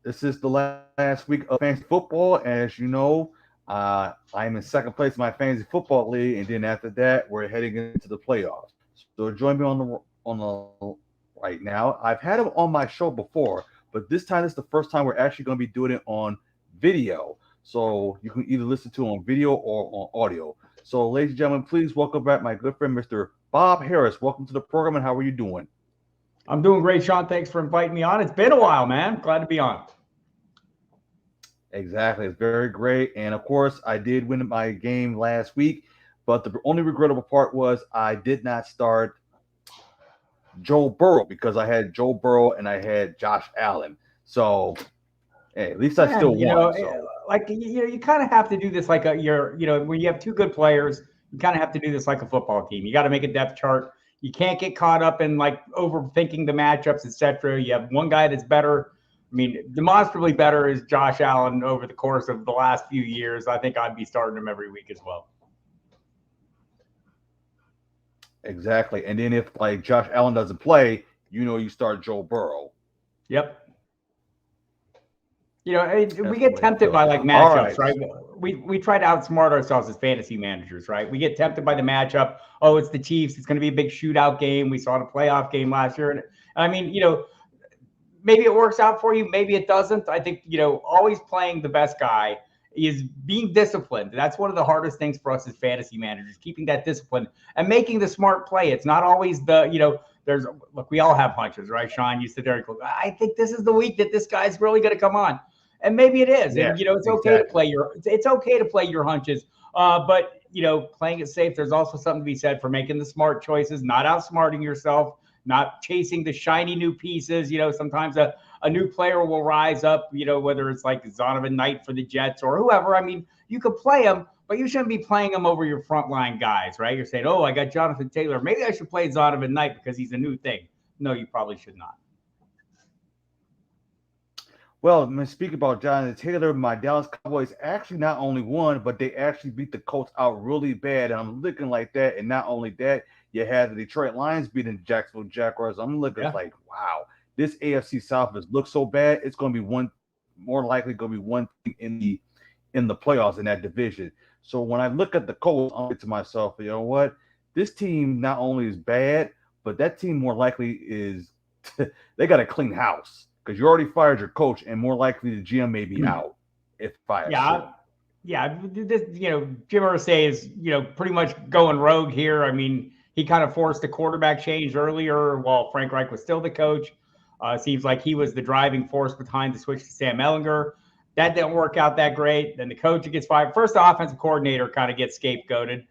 This is the last week of fantasy football. As you know, I'm in second place in my fantasy football league, and then after that, we're heading into the playoffs. So join me on the right now. I've had him on my show before, but this time is the first time we're actually going to be doing it on video. So you can either listen to it on video or on audio. So, ladies and gentlemen, please welcome back my good friend, Mr. Bob Harris. Welcome to the program, and how are you doing? I'm doing great, Sean. Thanks for inviting me on. It's been a while, man. Glad to be on. Exactly. It's very great. And of course, I did win my game last week, but the only regrettable part was I did not start Joe Burrow because I had Joe Burrow and I had Josh Allen. So, hey, at least I Yeah, still won. So, you kind of have to do this like when you have two good players, you kind of have to do this like a football team. You got to make a depth chart. You can't get caught up in like overthinking the matchups, etc. You have one guy that's better. I mean, demonstrably better is Josh Allen over the course of the last few years. I think I'd be starting him every week as well. exactly. And then if like Josh Allen doesn't play, you start Joe Burrow. Yep. We That's the get way it tempted by goes. like All matchups, right. right? We try to outsmart ourselves as fantasy managers, right? We get tempted by the matchup. Oh, it's the Chiefs. It's going to be a big shootout game. We saw it a playoff game last year, and I mean, maybe it works out for you, maybe it doesn't. I think always playing the best guy is being disciplined. That's one of the hardest things for us as fantasy managers, keeping that discipline and making the smart play. It's not always there's look, we all have hunches, right? Sean, you sit there and go, I think this is the week that this guy's really going to come on. And maybe it is. Yes, And it's okay to exactly. play it's okay to play your hunches. But playing it safe, there's also something to be said for making the smart choices, not outsmarting yourself, not chasing the shiny new pieces. Sometimes a new player will rise up, whether it's like Zonovan Knight for the Jets or whoever. I mean, you could play them, but you shouldn't be playing them over your frontline guys, right? You're saying, oh, I got Jonathan Taylor. Maybe I should play Zonovan Knight because he's a new thing. No, you probably should not. Well, man, speaking about Jonathan Taylor, my Dallas Cowboys actually not only won, but they actually beat the Colts out really bad. And I'm looking like that. And not only that, you had the Detroit Lions beating the Jacksonville Jaguars. I'm looking Yeah. like, wow, this AFC South has looked so bad. It's going to be more likely going to be one thing in the playoffs in that division. So when I look at the Colts, I'm thinking to myself, you know what? This team not only is bad, but that team more likely is they got a clean house because you already fired your coach, and more likely the GM may be out, if I assume. Yeah. Yeah. This, Jim Irsay is, pretty much going rogue here. I mean, he kind of forced a quarterback change earlier while Frank Reich was still the coach. Seems like he was the driving force behind the switch to Sam Ellinger. That didn't work out that great. Then the coach gets fired. First, the offensive coordinator kind of gets scapegoated.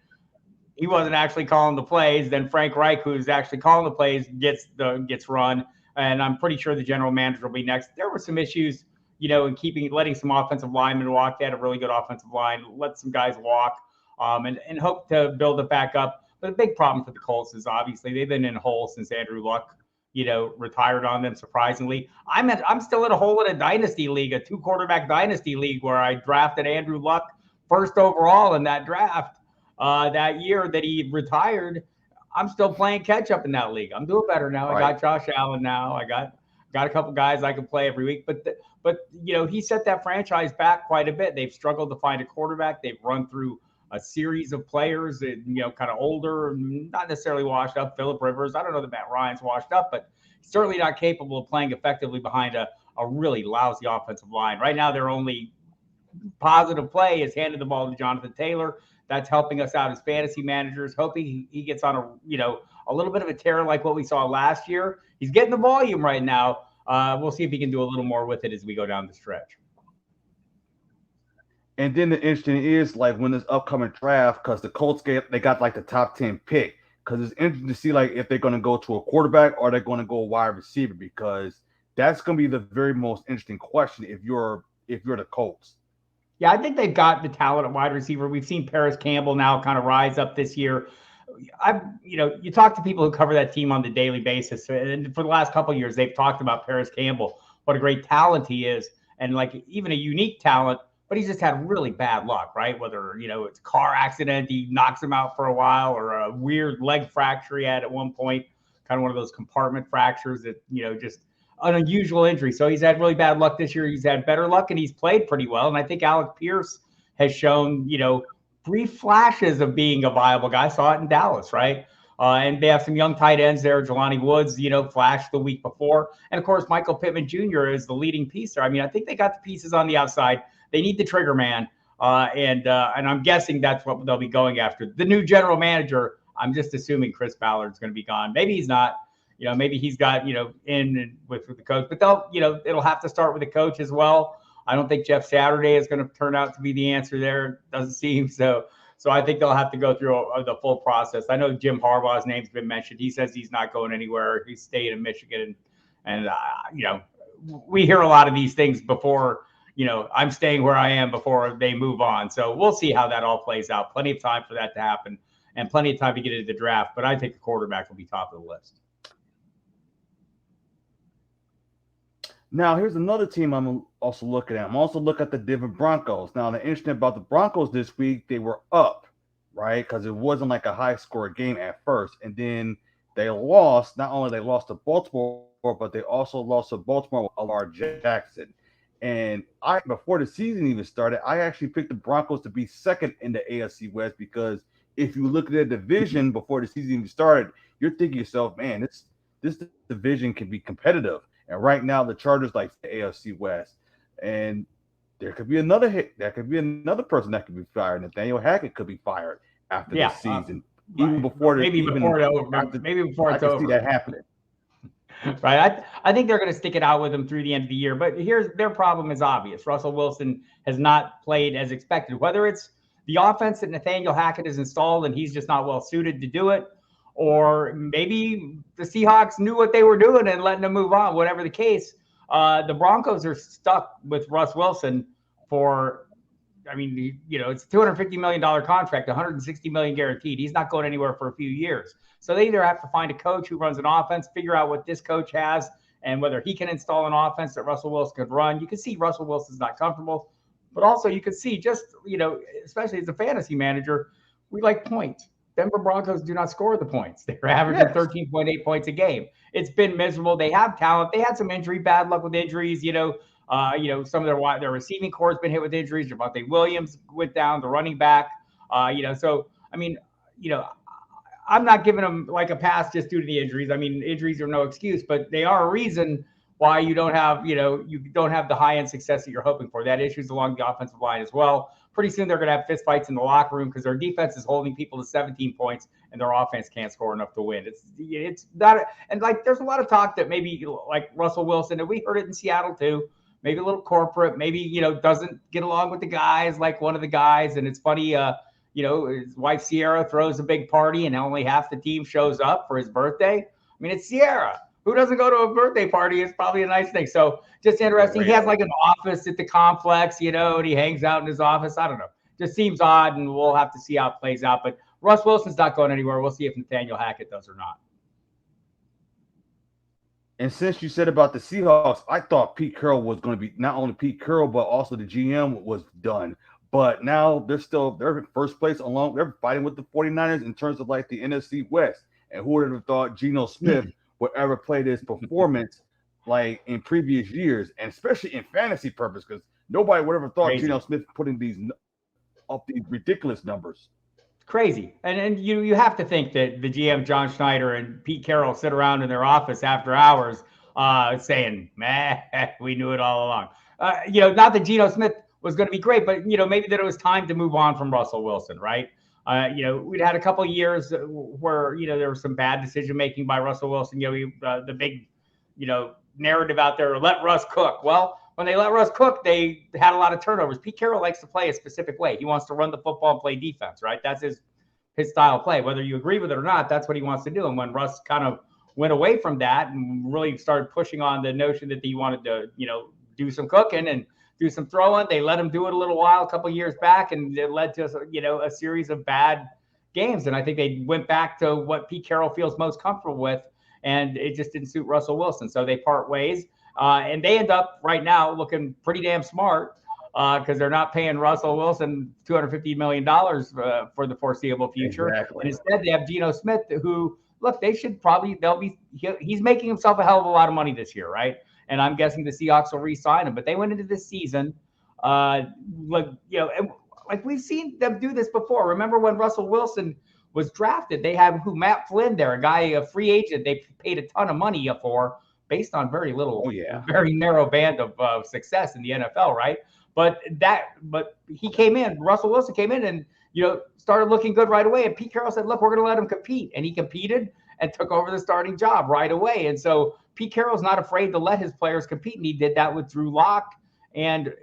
He wasn't actually calling the plays. Then Frank Reich, who's actually calling the plays, gets run. And I'm pretty sure the general manager will be next. There were some issues, in letting some offensive linemen walk. They had a really good offensive line. Let some guys walk, and hope to build it back up. But the big problem for the Colts is obviously they've been in a hole since Andrew Luck, retired on them. Surprisingly, I'm still in a hole in a dynasty league, a 2 quarterback dynasty league where I drafted Andrew Luck first overall in that draft that year that he retired. I'm still playing catch up in that league. I'm doing better now. I Right. got Josh Allen now. I got a couple guys I can play every week. But he set that franchise back quite a bit. They've struggled to find a quarterback. They've run through a series of players that kind of older, not necessarily washed up. Phillip Rivers. I don't know that Matt Ryan's washed up, but certainly not capable of playing effectively behind a really lousy offensive line. Right now, their only positive play is handing the ball to Jonathan Taylor. That's helping us out as fantasy managers. Hoping he gets on a little bit of a tear like what we saw last year. He's getting the volume right now. We'll see if he can do a little more with it as we go down the stretch. And then the interesting is like when this upcoming draft, because the Colts they got like the top 10 pick. Because it's interesting to see like if they're going to go to a quarterback or they're going to go wide receiver, because that's going to be the very most interesting question if you're the Colts. Yeah, I think they've got the talent at wide receiver. We've seen Paris Campbell now kind of rise up this year. You talk to people who cover that team on the daily basis, and for the last couple of years, they've talked about Paris Campbell, what a great talent he is, and like even a unique talent. But he's just had really bad luck, right? Whether it's a car accident, he knocks him out for a while, or a weird leg fracture he had at one point, kind of one of those compartment fractures that just an unusual injury. So he's had really bad luck this year. He's had better luck, and he's played pretty well. And I think Alec Pierce has shown, brief flashes of being a viable guy. Saw it in Dallas, right? And they have some young tight ends there. Jelani Woods, flashed the week before. And, of course, Michael Pittman Jr. is the leading piece there. I mean, I think they got the pieces on the outside. They need the trigger man. And I'm guessing that's what they'll be going after. The new general manager, I'm just assuming Chris Ballard's going to be gone. Maybe he's not. Maybe he's got, in with the coach. But it'll have to start with the coach as well. I don't think Jeff Saturday is going to turn out to be the answer there. Doesn't seem so. So I think they'll have to go through the full process. I know Jim Harbaugh's name's been mentioned. He says he's not going anywhere. He's staying in Michigan. And we hear a lot of these things before, I'm staying where I am before they move on. So we'll see how that all plays out. Plenty of time for that to happen and plenty of time to get into the draft. But I think the quarterback will be top of the list. Now, here's another team I'm also looking at. I'm also looking at the Denver Broncos. Now, the interesting about the Broncos this week, they were up, right? Because it wasn't like a high-score game at first. And then they lost. Not only they lost to Baltimore, but they also lost to Baltimore with Lamar Jackson. And before the season even started, I actually picked the Broncos to be second in the AFC West because if you look at the division before the season even started, you're thinking to yourself, man, this division can be competitive. And right now, the Chargers like the AFC West, and there could be another hit. There could be another person that could be fired. Nathaniel Hackett could be fired after the season, even before before it's over. See that happening. Right. I think they're going to stick it out with them through the end of the year. But here's their problem is obvious. Russell Wilson has not played as expected. Whether it's the offense that Nathaniel Hackett has installed and he's just not well suited to do it, or maybe the Seahawks knew what they were doing and letting them move on. Whatever the case, the Broncos are stuck with Russ Wilson for, it's a $250 million contract, $160 million guaranteed. He's not going anywhere for a few years. So they either have to find a coach who runs an offense, figure out what this coach has, and whether he can install an offense that Russell Wilson could run. You can see Russell Wilson's not comfortable, but also you can see just, especially as a fantasy manager, we like points. Denver Broncos do not score the points. They're averaging 13.8 points a game. It's been miserable. They have talent. They had some bad luck with injuries. Some of their receiving core has been hit with injuries. Javonte Williams went down, the running back. I'm not giving them like a pass just due to the injuries. I mean, injuries are no excuse, but they are a reason why you don't have the high-end success that you're hoping for. That issues along the offensive line as well. Pretty soon they're going to have fistfights in the locker room because their defense is holding people to 17 points and their offense can't score enough to win. It's not, and like there's a lot of talk that maybe like Russell Wilson, and we heard it in Seattle too, maybe a little corporate, maybe doesn't get along with the guys like one of the guys. And it's funny, his wife Sierra throws a big party and only half the team shows up for his birthday. I mean, it's Sierra. Who doesn't go to a birthday party? It's probably a nice thing. So just interesting. He has like an office at the complex, and he hangs out in his office. I don't know. Just seems odd, and we'll have to see how it plays out. But Russ Wilson's not going anywhere. We'll see if Nathaniel Hackett does or not. And since you said about the Seahawks, I thought Pete Carroll was going to be not only Pete Carroll, but also the GM was done. But now they're in first place along. They're fighting with the 49ers in terms of like the NFC West. And who would have thought Geno Smith would ever play this performance like in previous years, and especially in fantasy purpose, because nobody would ever thought Geno Smith putting these ridiculous numbers. Crazy. And you have to think that the GM John Schneider and Pete Carroll sit around in their office after hours saying, man, we knew it all along. Not that Geno Smith was going to be great, but maybe that it was time to move on from Russell Wilson, right? We'd had a couple of years where, there was some bad decision making by Russell Wilson. The big, narrative out there, let Russ cook. Well, when they let Russ cook, they had a lot of turnovers. Pete Carroll likes to play a specific way. He wants to run the football and play defense, right? That's his style of play. Whether you agree with it or not, that's what he wants to do. And when Russ kind of went away from that and really started pushing on the notion that he wanted to, do some cooking and do some throwing, they let him do it a little while, a couple of years back, and it led to, a series of bad games. And I think they went back to what Pete Carroll feels most comfortable with, and it just didn't suit Russell Wilson. So they part ways, and they end up right now looking pretty damn smart because they're not paying Russell Wilson $250 million for the foreseeable future. Exactly. And instead they have Geno Smith, who, look, he's making himself a hell of a lot of money this year, right? and I'm guessing the Seahawks will re-sign him. But they went into this season, like like we've seen them do this before. Remember when Russell Wilson was drafted? They had Matt Flynn there, a free agent. They paid a ton of money for based on very little, very narrow band of success in the NFL, right? But he came in. Russell Wilson came in and started looking good right away. And Pete Carroll said, "Look, we're going to let him compete," and he competed and took over the starting job right away. And so Pete Carroll's not afraid to let his players compete, and he did that with Drew Lock and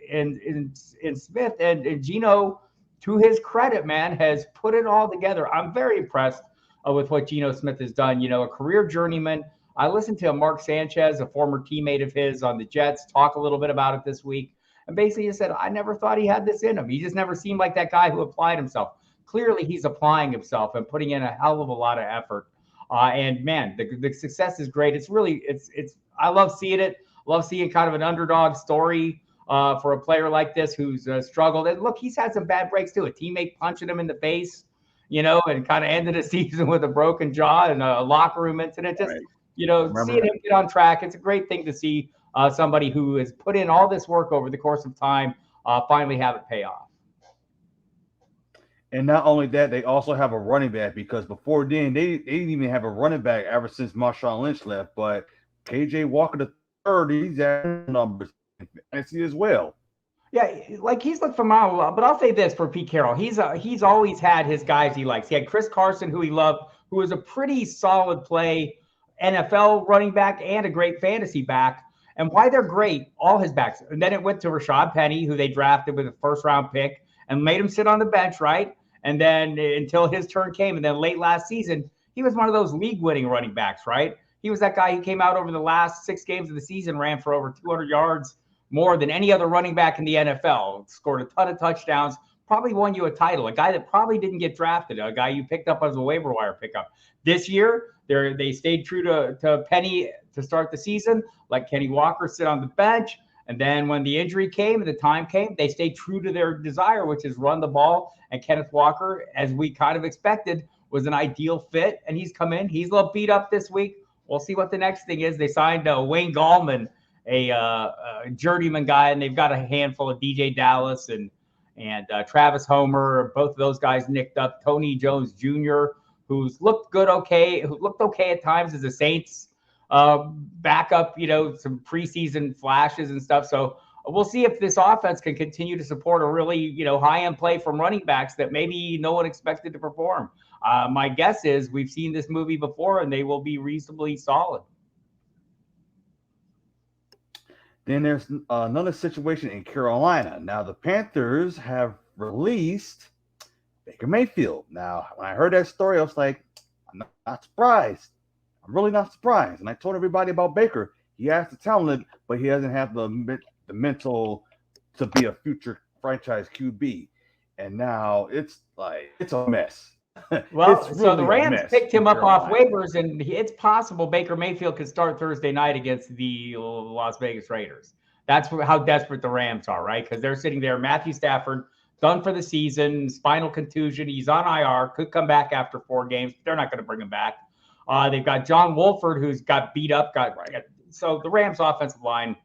Smith and Geno. To his credit, man, has put it all together. I'm very impressed with what Geno Smith has done. A career journeyman. I listened to Mark Sanchez, a former teammate of his on the Jets, talk a little bit about it this week. And basically he said, I never thought he had this in him. He just never seemed like that guy who applied himself. Clearly he's applying himself and putting in a hell of a lot of effort. And man, the success is great. I love seeing it. Love seeing kind of an underdog story for a player like this who's struggled. And look, he's had some bad breaks too. A teammate punching him in the face, and kind of ended the season with a broken jaw and a locker room incident. Just, seeing him get on track. It's a great thing to see somebody who has put in all this work over the course of time finally have it pay off. And not only that, they also have a running back, because before then they didn't even have a running back ever since Marshawn Lynch left. But KJ Walker the third, he's at numbers as well. Yeah, like he's looked phenomenal. But I'll say this for Pete Carroll, he's always had his guys he likes. He had Chris Carson, who he loved, who was a pretty solid play NFL running back and a great fantasy back. And why they're great, all his backs. And then it went to Rashad Penny, who they drafted with a first-round pick and made him sit on the bench, right? And then until his turn came, and then late last season, he was one of those league-winning running backs, right? He was that guy who came out over the last 6 games of the season, ran for over 200 yards more than any other running back in the NFL, scored a ton of touchdowns, probably won you a title, a guy that probably didn't get drafted, a guy you picked up as a waiver wire pickup. This year, they stayed true to Penny to start the season, let Kenny Walker sit on the bench. And then when the injury came and the time came, they stayed true to their desire, which is run the ball. And Kenneth Walker, as we kind of expected, was an ideal fit. And he's come in. He's a little beat up this week. We'll see what the next thing is. They signed Wayne Gallman, a journeyman guy, and they've got a handful of DJ Dallas and Travis Homer. Both of those guys nicked up. Tony Jones Jr., who's looked okay at times as a Saints backup, some preseason flashes and stuff. So we'll see if this offense can continue to support a really, high-end play from running backs that maybe no one expected to perform. My guess is we've seen this movie before, and they will be reasonably solid. Then there's another situation in Carolina. Now, the Panthers have released Baker Mayfield. Now, when I heard that story, I was like, I'm not surprised. I'm really not surprised. And I told everybody about Baker. He has the talent, but he doesn't have the mental to be a future franchise QB. And now it's a mess. Well, so the Rams picked him up off waivers, and it's possible Baker Mayfield could start Thursday night against the Las Vegas Raiders. That's how desperate the Rams are, right? Because they're sitting there. Matthew Stafford, done for the season, spinal contusion. He's on IR, could come back after 4 games. They're not going to bring him back. They've got John Wolford, who's got beat up. So the Rams offensive line,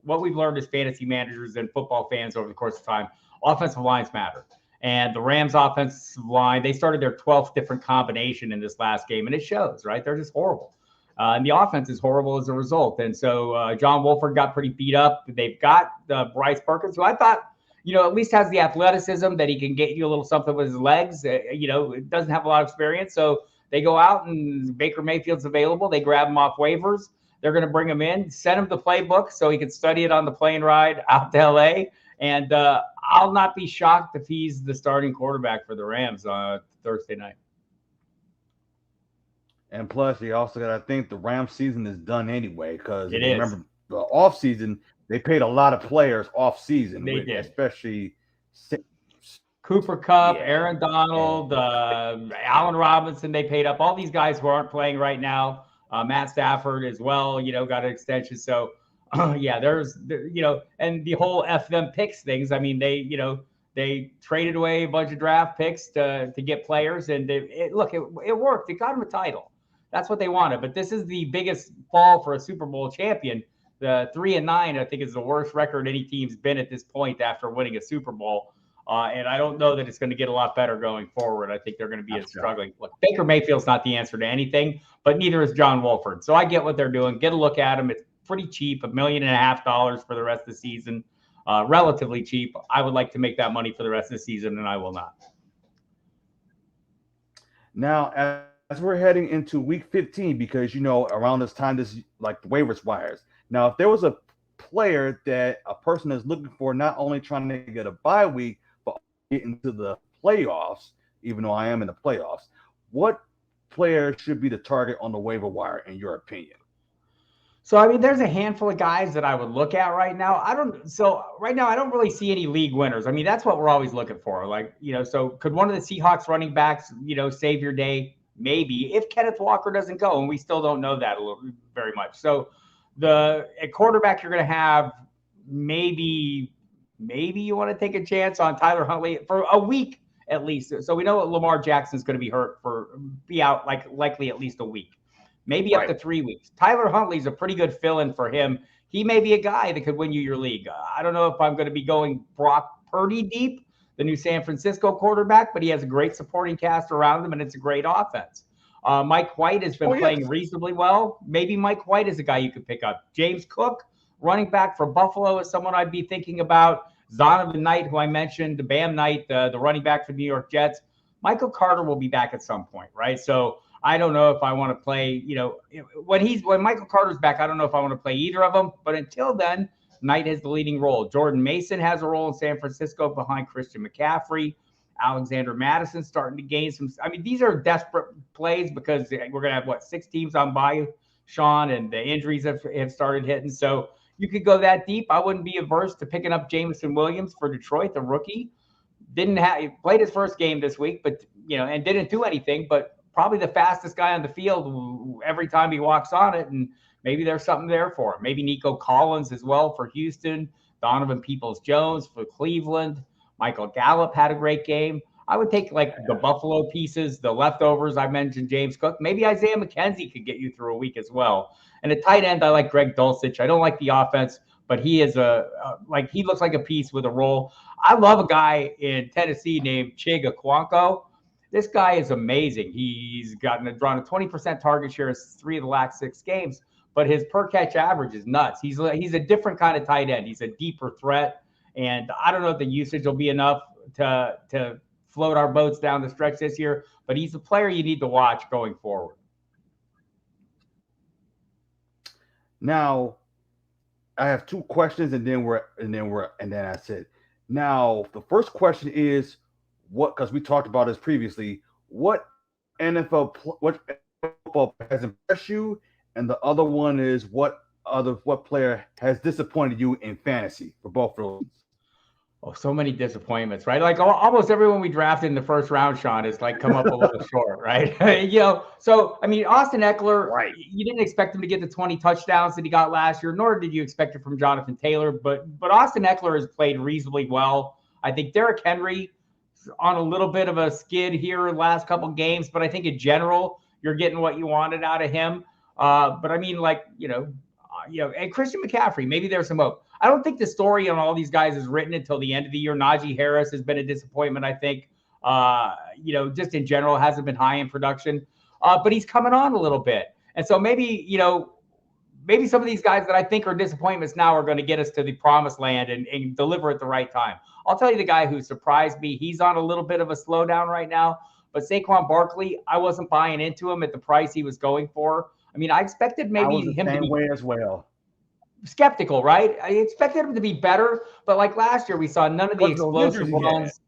what we've learned as fantasy managers and football fans over the course of time, offensive lines matter. And the Rams offensive line, they started their 12th different combination in this last game, and it shows, right? They're just horrible. And the offense is horrible as a result. And so John Wolford got pretty beat up. They've got Bryce Perkins, who I thought, at least has the athleticism that he can get you a little something with his legs. It doesn't have a lot of experience. So they go out and Baker Mayfield's available. They grab him off waivers. They're going to bring him in, send him the playbook so he can study it on the plane ride out to L.A., and I'll not be shocked if he's the starting quarterback for the Rams on Thursday night. And plus, you also got to think the Rams season is done anyway, because remember the off season, they paid a lot of players off season. They did. Especially Cooper Kupp, Aaron Donald, Allen Robinson, they paid up. All these guys who aren't playing right now. Matt Stafford as well, got an extension. So, there's, and the whole F them picks things. I mean, they traded away a bunch of draft picks to get players, and it worked. It got them a title. That's what they wanted. But this is the biggest fall for a Super Bowl champion The 3-9, I think, is the worst record any team's been at this point after winning a Super Bowl. And I don't know that it's going to get a lot better going forward. I think they're going to be struggling. Look, Baker Mayfield's not the answer to anything, but neither is John Wolford. So I get what they're doing. Get a look at him. It's pretty cheap, $1.5 million for the rest of the season. Relatively cheap. I would like to make that money for the rest of the season, and I will not. Now, as we're heading into week 15, because, around this time, this like the waivers wires. Now, if there was a player that a person is looking for, not only trying to get a bye week, but get into the playoffs, even though I am in the playoffs, what player should be the target on the waiver wire, in your opinion? So, I mean, there's a handful of guys that I would look at right now. Right now, I don't really see any league winners. I mean, that's what we're always looking for. Like, so could one of the Seahawks running backs, save your day? Maybe, if Kenneth Walker doesn't go, and we still don't know that very much. So at quarterback, you're going to have maybe you want to take a chance on Tyler Huntley for a week at least. So we know that Lamar Jackson's going to be out likely at least a week. Maybe up to 3 weeks. Tyler Huntley's a pretty good fill-in for him. He may be a guy that could win you your league. I don't know if I'm going to be going Brock Purdy deep, the new San Francisco quarterback, but he has a great supporting cast around him, and it's a great offense. Mike White has been playing reasonably well. Maybe Mike White is a guy you could pick up. James Cook, running back for Buffalo, is someone I'd be thinking about. Zonovan Knight, who I mentioned, Bam Knight, the running back for the New York Jets. Michael Carter will be back at some point, right? So I don't know if I want to play, when Michael Carter's back, I don't know if I want to play either of them. But until then, Knight has the leading role. Jordan Mason has a role in San Francisco behind Christian McCaffrey. Alexander Madison starting to gain some. I mean, these are desperate plays because we're going to have, 6 teams on bye, Sean, and the injuries have started hitting. So you could go that deep. I wouldn't be averse to picking up Jameson Williams for Detroit, the rookie. Played his first game this week, but, and didn't do anything, but probably the fastest guy on the field every time he walks on it. And maybe there's something there for him. Maybe Nico Collins as well for Houston, Donovan Peoples-Jones for Cleveland. Michael Gallup had a great game. I would take the Buffalo pieces, the leftovers. I mentioned James Cook. Maybe Isaiah McKenzie could get you through a week as well. And at tight end, I like Greg Dulcich. I don't like the offense, but he is he looks like a piece with a role. I love a guy in Tennessee named Chig Okonkwo. This guy is amazing. He's drawn a 20% target share in 3 of the last 6 games, but his per catch average is nuts. He's a different kind of tight end. He's a deeper threat, and I don't know if the usage will be enough to float our boats down the stretch this year, but he's a player you need to watch going forward. Now, I have 2 questions, and then that's it. Now, the first question is, because we talked about this previously, what football has impressed you, and the other one is what player has disappointed you in fantasy for both of those? Oh, so many disappointments, right? Like almost everyone we drafted in the first round, Sean, has come up a little short, right? So I mean, Austin Eckler, right? You didn't expect him to get the 20 touchdowns that he got last year, nor did you expect it from Jonathan Taylor. But Austin Eckler has played reasonably well. I think Derrick Henry on a little bit of a skid here in the last couple of games, but I think in general you're getting what you wanted out of him. But I mean, and Christian McCaffrey, maybe there's some hope. I don't think the story on all these guys is written until the end of the year. Najee Harris has been a disappointment, I think. Just in general, hasn't been high in production. But he's coming on a little bit. And so maybe some of these guys that I think are disappointments now are going to get us to the promised land and deliver at the right time. I'll tell you the guy who surprised me. He's on a little bit of a slowdown right now. But Saquon Barkley, I wasn't buying into him at the price he was going for. I mean, I expected maybe him to be way as well. Skeptical, right? I expected him to be better, but like last year, we saw none of the explosive runs.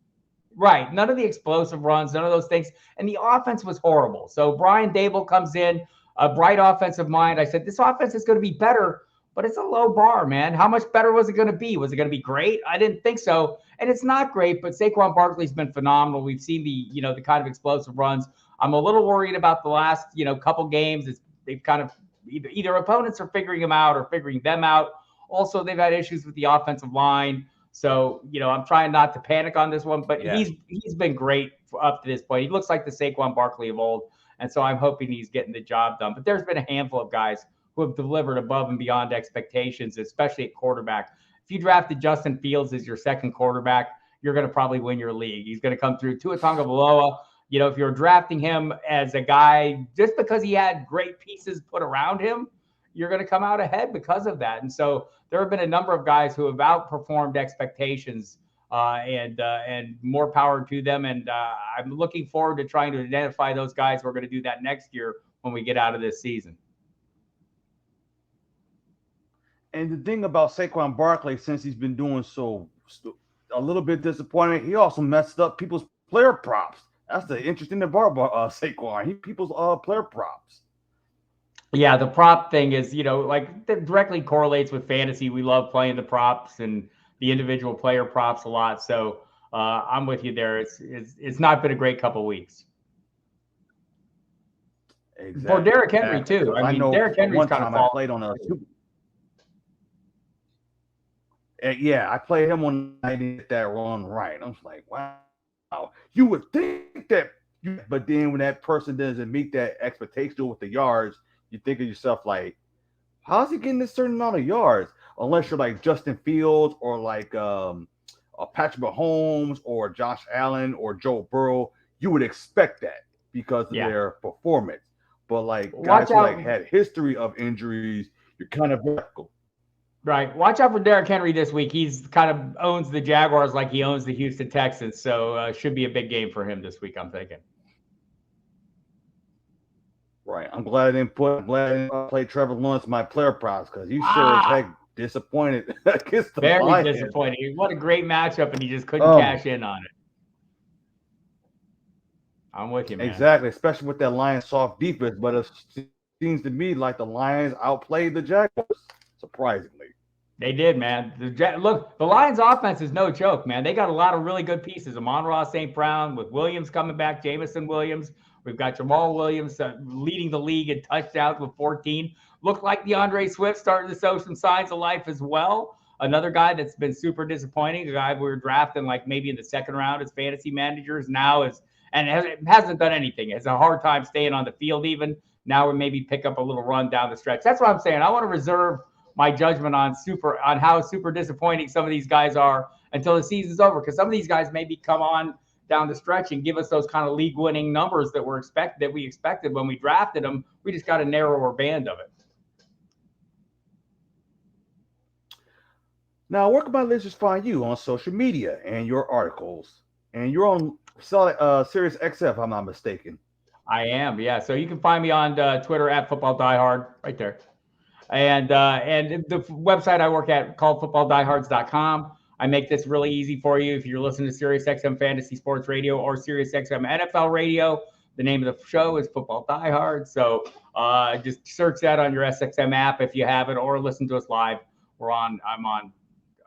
Right, none of the explosive runs, none of those things, and the offense was horrible. So Brian Dable comes in, a bright offensive mind. I said, this offense is going to be better, but it's a low bar, man. How much better was it going to be? Was it going to be great? I didn't think so, and it's not great. But Saquon Barkley's been phenomenal. We've seen the kind of explosive runs. I'm a little worried about the last couple games. They've kind of either opponents are figuring them out or figuring them out. Also, they've had issues with the offensive line. So, I'm trying not to panic on this one, but he's been great up to this point. He looks like the Saquon Barkley of old. And so I'm hoping he's getting the job done. But there's been a handful of guys who have delivered above and beyond expectations, especially at quarterback. If you drafted Justin Fields as your second quarterback, you're going to probably win your league. He's going to come through. Tua Tagovailoa, if you're drafting him as a guy just because he had great pieces put around him, you're going to come out ahead because of that. And so there have been a number of guys who have outperformed expectations, and more power to them. And I'm looking forward to trying to identify those guys who are going to do that next year when we get out of this season. And the thing about Saquon Barkley, since he's been doing so a little bit disappointing, he also messed up people's player props. That's the interesting part about Saquon. People's player props. Yeah, the prop thing is, that directly correlates with fantasy. We love playing the props and the individual player props a lot. So I'm with you there. It's not been a great couple of weeks. Exactly. For Derrick Henry too. I mean, Derrick Henry's kind of I played on a. Yeah, I played him when I didn't get that run right. I was like, wow, you would think that, but then when that person doesn't meet that expectation with the yards, you think of yourself like, how's he getting this certain amount of yards? Unless you're like Justin Fields or like Patrick Mahomes or Josh Allen or Joe Burrow, you would expect that because of their performance. But like guys who like had history of injuries, you're kind of vertical. Right. Watch out for Derrick Henry this week. He's kind of owns the Jaguars like he owns the Houston Texans. So should be a big game for him this week, I'm thinking. Right. I'm glad I didn't play Trevor Lawrence in my player props because he sure as heck disappointed against the Lions. Very disappointing. What a great matchup, and he just couldn't cash in on it. I'm with you, man. Exactly, especially with that Lions soft defense. But it seems to me like the Lions outplayed the Jaguars, surprisingly. They did, man. Look, the Lions offense is no joke, man. They got a lot of really good pieces. Amon-Ra St. Brown with Williams coming back, Jameson Williams. We've got Jamal Williams leading the league in touchdowns with 14. Looked like DeAndre Swift starting to show some signs of life as well. Another guy that's been super disappointing, a guy we were drafting like maybe in the second round as fantasy managers, now hasn't done anything. Has a hard time staying on the field even. Now we maybe pick up a little run down the stretch. That's what I'm saying. I want to reserve my judgment on how super disappointing some of these guys are until the season's over, because some of these guys maybe come on down the stretch and give us those kind of league-winning numbers that we expected when we drafted them. We just got a narrower band of it. Now, where can my listeners find you on social media and your articles? And you're on Sirius XM, if I'm not mistaken. I am, yeah. So you can find me on Twitter at Football Diehard, right there. And the website I work at called footballdiehards.com. I make this really easy for you if you're listening to SiriusXM Fantasy Sports Radio or SiriusXM NFL Radio. The name of the show is Football Diehards. So just search that on your SXM app if you have it, or listen to us live. I'm on.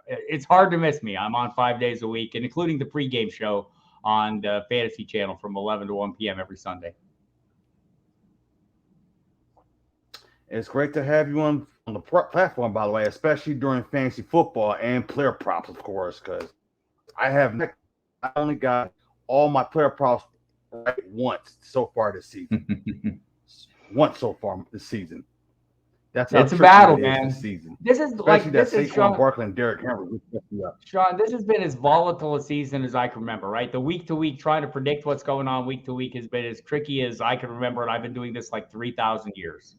It's hard to miss me. I'm on 5 days a week, and including the pregame show on the Fantasy Channel from 11 to 1 p.m. every Sunday. It's great to have you on the platform, by the way, especially during fantasy football and player props, of course, because I only got all my player props right once so far this season. Once so far this season. That's how it's a battle, man. This season. This is especially that Saquon Barkley and Derrick Henry. Sean, this has been as volatile a season as I can remember, right? The week to week, trying to predict what's going on week to week has been as tricky as I can remember, and I've been doing this like 3,000 years.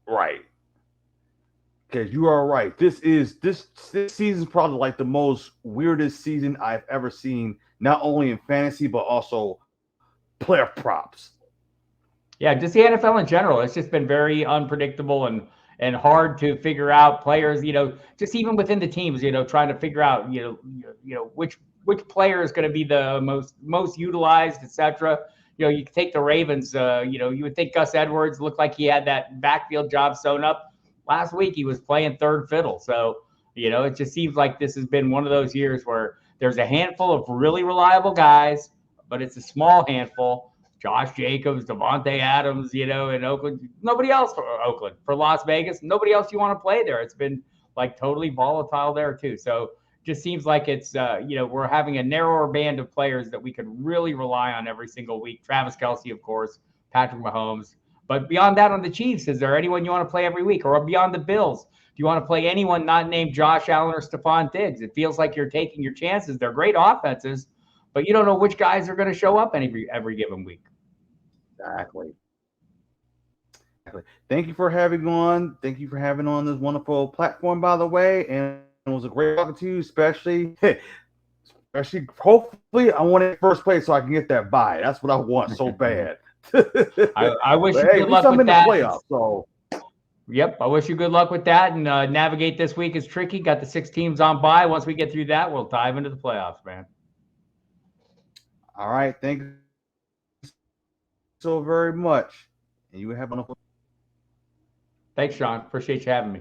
Right. Because you are right. This season's probably like the most weirdest season I've ever seen, not only in fantasy, but also player props. Yeah, just the NFL in general. It's just been very unpredictable and hard to figure out players, just even within the teams, trying to figure out, which player is going to be the most utilized, et cetera. You take the Ravens, you would think Gus Edwards looked like he had that backfield job sewn up. Last week, he was playing third fiddle. So, it just seems like this has been one of those years where there's a handful of really reliable guys, but it's a small handful. Josh Jacobs, Devontae Adams, in Oakland. Nobody else for Oakland. For Las Vegas, nobody else you want to play there. It's been like totally volatile there too. So just seems like it's, we're having a narrower band of players that we could really rely on every single week. Travis Kelce, of course, Patrick Mahomes. But beyond that, on the Chiefs, is there anyone you want to play every week? Or beyond the Bills, do you want to play anyone not named Josh Allen or Stephon Diggs? It feels like you're taking your chances. They're great offenses, but you don't know which guys are going to show up every given week. Exactly. Thank you for having on. Thank you for having on this wonderful platform, by the way. And it was a great talking to you, especially hopefully I want it first place so I can get that bye. That's what I want so bad. I wish you good luck with that. Playoffs, so. Yep, I wish you good luck with that. And navigate this week is tricky. Got the 6 teams on bye. Once we get through that, we'll dive into the playoffs, man. All right. Thank you so very much. And you have a wonderful. Thanks, Sean. Appreciate you having me.